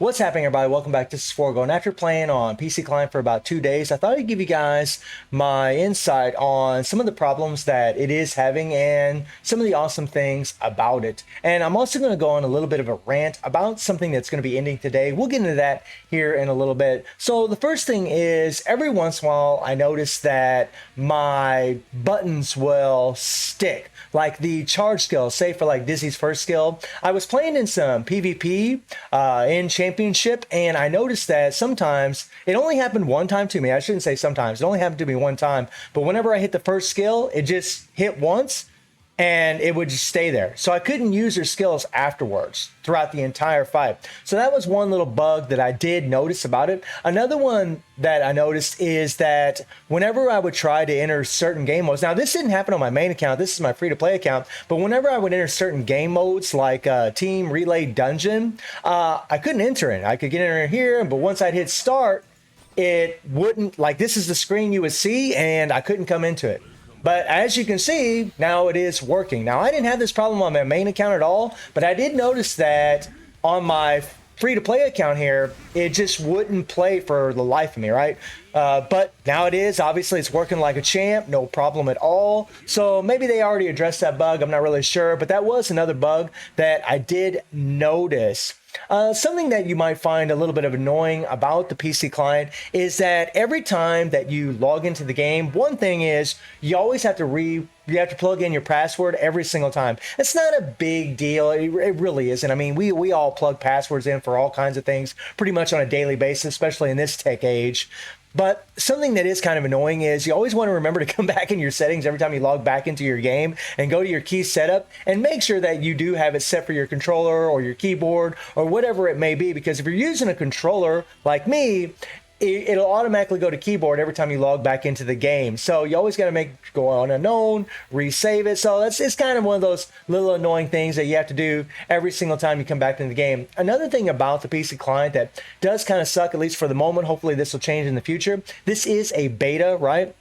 What's happening, everybody? Welcome back. This is Forgo. And after playing on PC Client for about 2 days, I thought I'd give you guys my insight on some of the problems that it is having and some of the awesome things about it. And I'm also going to go on a little bit of a rant about something that's going to be ending today. We'll get into that here in a little bit. So the first thing is, every once in a while, I notice that my buttons will stick. Like the charge skill, say for like Dizzy's first skill. I was playing in some PvP in Championship, and I noticed that sometimes, it only happened one time to me. I shouldn't say sometimes, it only happened to me one time. But whenever I hit the first skill, it just hit once and it would just stay there. So I couldn't use her skills afterwards throughout the entire fight. So that was one little bug that I did notice about it. Another one that I noticed is that whenever I would try to enter certain game modes, now this didn't happen on my main account, this is my free-to-play account, but whenever I would enter certain game modes like Team Relay Dungeon, I couldn't enter it. I could get in here, but once I'd hit start, it wouldn't, like this is the screen you would see, and I couldn't come into it. But as you can see, now it is working. Now, I didn't have this problem on my main account at all, but I did notice that on my free-to-play account here, it just wouldn't play for the life of me, right? But now it is. Obviously, it's working like a champ, no problem at all. So maybe they already addressed that bug. I'm not really sure, but that was another bug that I did notice. Something that you might find a little bit of annoying about the PC client is that every time that you log into the game, one thing is you always have to plug in your password every single time. It's not a big deal. It really isn't. I mean, we all plug passwords in for all kinds of things pretty much on a daily basis, especially in this tech age. But something that is kind of annoying is you always want to remember to come back in your settings every time you log back into your game and go to your key setup and make sure that you do have it set for your controller or your keyboard or whatever it may be. Because if you're using a controller like me, it'll automatically go to keyboard every time you log back into the game. So you always got to go on unknown, resave it. So it's kind of one of those little annoying things that you have to do every single time you come back into the game. Another thing about the PC client that does kind of suck, at least for the moment, hopefully this will change in the future. This is a beta, right?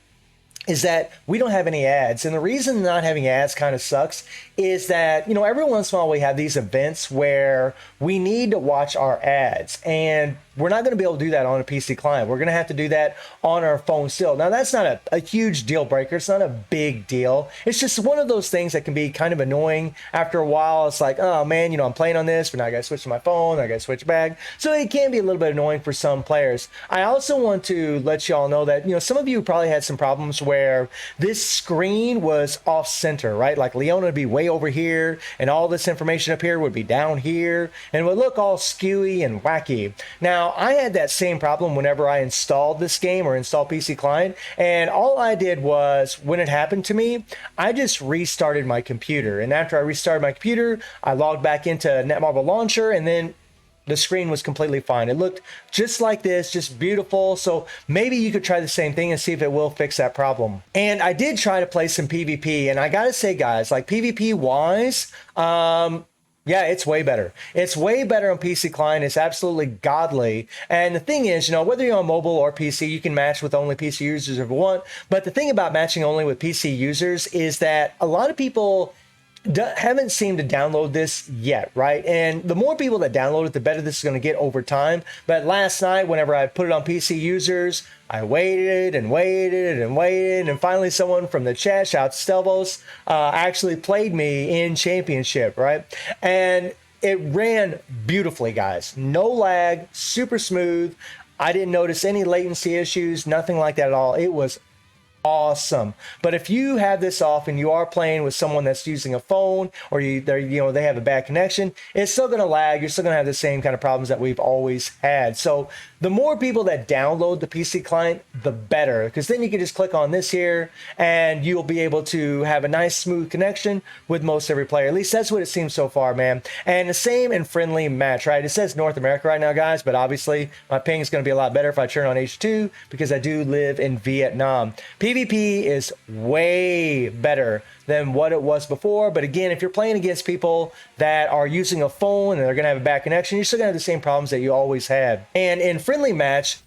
Is that we don't have any ads. And the reason not having ads kind of sucks is that, you know, every once in a while we have these events where we need to watch our ads, and we're not going to be able to do that on a PC client. We're going to have to do that on our phone still. Now, that's not a huge deal breaker. It's not a big deal. It's just one of those things that can be kind of annoying after a while. It's like, oh man, you know, I'm playing on this, but now I got to switch to my phone. I got to switch back. So it can be a little bit annoying for some players. I also want to let y'all know that, you know, some of you probably had some problems where this screen was off center, right? Like Leona would be way over here and all this information up here would be down here and it would look all skewy and wacky. Now, I had that same problem whenever I installed this game or installed PC Client, and all I did was, when it happened to me, I just restarted my computer. And after I restarted my computer, I logged back into Netmarble Launcher, and then the screen was completely fine. It looked just like this, just beautiful. So maybe you could try the same thing and see if it will fix that problem. And I did try to play some PvP, and I gotta say, guys, like PvP wise, yeah, it's way better. It's way better on PC Client. It's absolutely godly. And the thing is, you know, whether you're on mobile or PC, you can match with only PC users if you want. But the thing about matching only with PC users is that a lot of people haven't seemed to download this yet, right? And the more people that download it, the better this is going to get over time. But last night, whenever I put it on PC users, I waited and waited and waited, and finally someone from the chat, shout out to Stelvos, actually played me in Championship, right? And it ran beautifully, guys. No lag, super smooth. I didn't notice any latency issues, nothing like that at all. It was awesome. But if you have this off and you are playing with someone that's using a phone, or they have a bad connection, it's still going to lag. You're still going to have the same kind of problems that we've always had. So the more people that download the PC client, the better, because then you can just click on this here and you'll be able to have a nice smooth connection with most every player. At least that's what it seems so far, man. And the same in friendly match, right? It says North America right now, guys, but obviously my ping is going to be a lot better if I turn on H2 because I do live in Vietnam. PvP is way better than what it was before. But again, if you're playing against people that are using a phone and they're going to have a bad connection, you're still going to have the same problems that you always had. And in friendly match,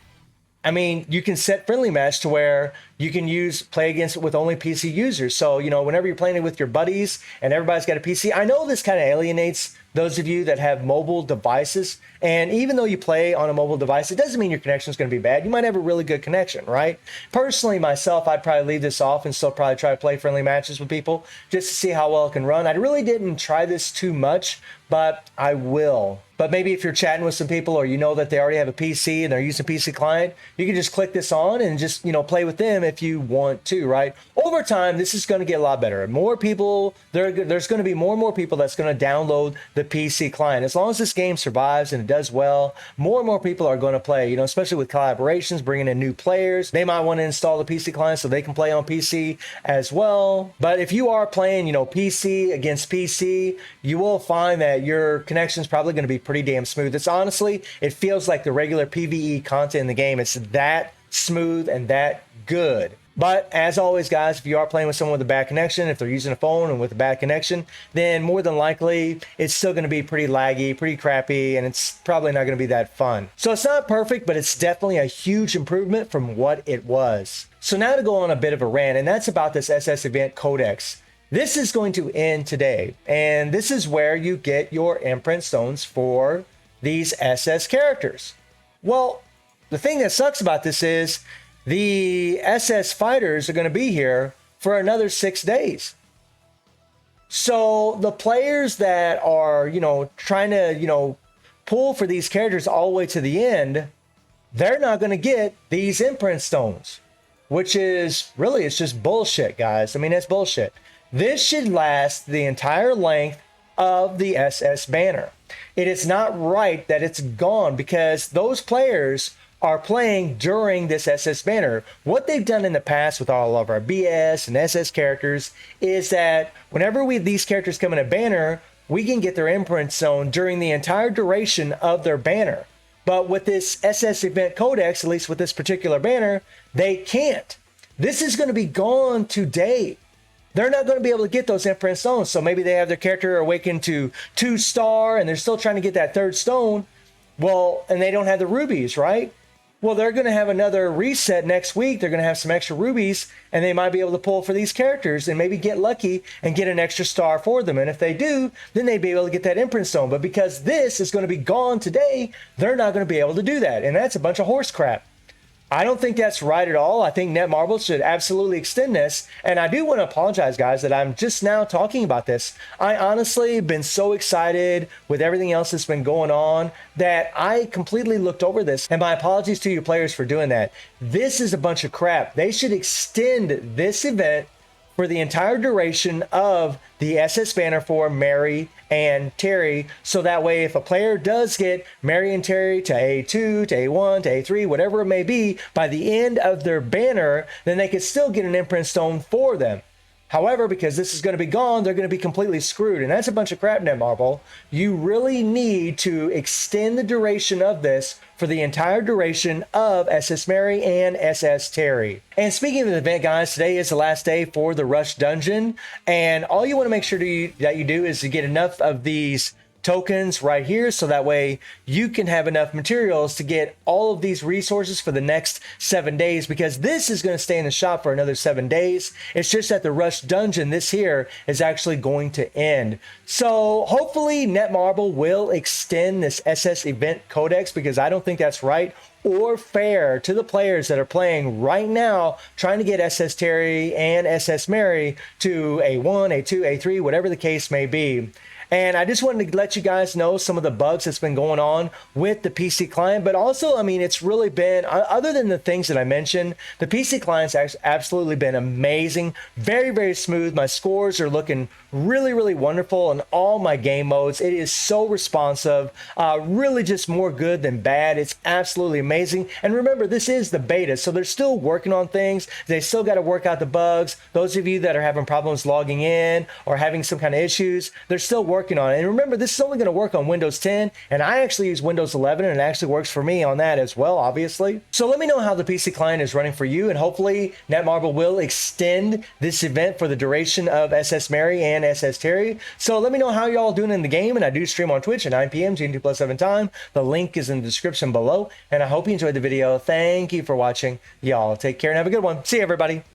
I mean, you can set friendly match to where you can play against it with only PC users. So, whenever you're playing it with your buddies and everybody's got a PC, I know this kind of alienates those of you that have mobile devices. And even though you play on a mobile device, it doesn't mean your connection is going to be bad. You might have a really good connection, right? Personally, myself, I'd probably leave this off and still probably try to play friendly matches with people just to see how well it can run. I really didn't try this too much, but I will. But maybe if you're chatting with some people or you know that they already have a PC and they're using PC client, you can just click this on and just, play with them if you want to, right? Over time, this is going to get a lot better. More people, there's going to be more and more people that's going to download the PC client. As long as this game survives and it does well, more and more people are going to play, especially with collaborations, bringing in new players. They might want to install the PC client so they can play on PC as well. But if you are playing, PC against PC, you will find that your connection is probably going to be pretty damn smooth. It feels like the regular PvE content in the game. It's that smooth and that good. But as always, guys, if you are playing with someone with a bad connection, if they're using a phone and with a bad connection, then more than likely it's still going to be pretty laggy, pretty crappy, and it's probably not going to be that fun. So it's not perfect, but it's definitely a huge improvement from what it was. So now to go on a bit of a rant, and that's about this SS event Codex. This is going to end today, and this is where you get your imprint stones for these SS characters. Well, the thing that sucks about this is the SS fighters are going to be here for another 6 days. So the players that are, trying to, pull for these characters all the way to the end, they're not going to get these imprint stones, which is really, it's just bullshit, guys. I mean, it's bullshit. This should last the entire length of the SS banner. It is not right that it's gone because those players are playing during this SS banner. What they've done in the past with all of our BS and SS characters is that whenever these characters come in a banner, we can get their imprint zone during the entire duration of their banner. But with this SS event Codex, at least with this particular banner, they can't. This is going to be gone today. They're not going to be able to get those imprint stones. So maybe they have their character awakened to 2-star and they're still trying to get that 3rd stone. Well, and they don't have the rubies, right? Well, they're going to have another reset next week. They're going to have some extra rubies and they might be able to pull for these characters and maybe get lucky and get an extra star for them. And if they do, then they'd be able to get that imprint stone. But because this is going to be gone today, they're not going to be able to do that. And that's a bunch of horse crap. I don't think that's right at all. I think Netmarble should absolutely extend this. And I do want to apologize, guys, that I'm just now talking about this. I honestly been so excited with everything else that's been going on that I completely looked over this. And my apologies to you players for doing that. This is a bunch of crap. They should extend this event for the entire duration of the SS banner for Mary and Terry. So that way, if a player does get Mary and Terry to A2, to A1, to A3, whatever it may be, by the end of their banner, then they could still get an imprint stone for them. However, because this is going to be gone, they're going to be completely screwed. And that's a bunch of crap, Netmarble. You really need to extend the duration of this for the entire duration of SS Mary and SS Terry. And speaking of the event, guys, today is the last day for the Rush Dungeon. And all you want to make sure that you do is to get enough of these tokens right here so that way you can have enough materials to get all of these resources for the next 7 days, because this is going to stay in the shop for another 7 days. It's just that the Rush Dungeon, this here, is actually going to end. So hopefully Netmarble will extend this SS event Codex, because I don't think that's right or fair to the players that are playing right now trying to get SS Terry and SS Mary to A1, A2, A3, whatever the case may be. And I just wanted to let you guys know some of the bugs that's been going on with the PC client. But also, I mean, it's really been, other than the things that I mentioned, the PC client's absolutely been amazing. Very, very smooth. My scores are looking really, really wonderful in all my game modes. It is so responsive. Really just more good than bad. It's absolutely amazing. And remember, this is the beta, so they're still working on things. They still got to work out the bugs. Those of you that are having problems logging in or having some kind of issues, they're still working working on it. And remember, this is only going to work on Windows 10, and I actually use Windows 11, and it actually works for me on that as well, obviously. So let me know how the PC client is running for you, and hopefully Netmarble will extend this event for the duration of SS Mary and SS Terry. So let me know how y'all doing in the game, and I do stream on Twitch at 9 p.m. GMT+7 time. The link is in the description below, and I hope you enjoyed the video. Thank you for watching. Y'all take care and have a good one. See you, everybody.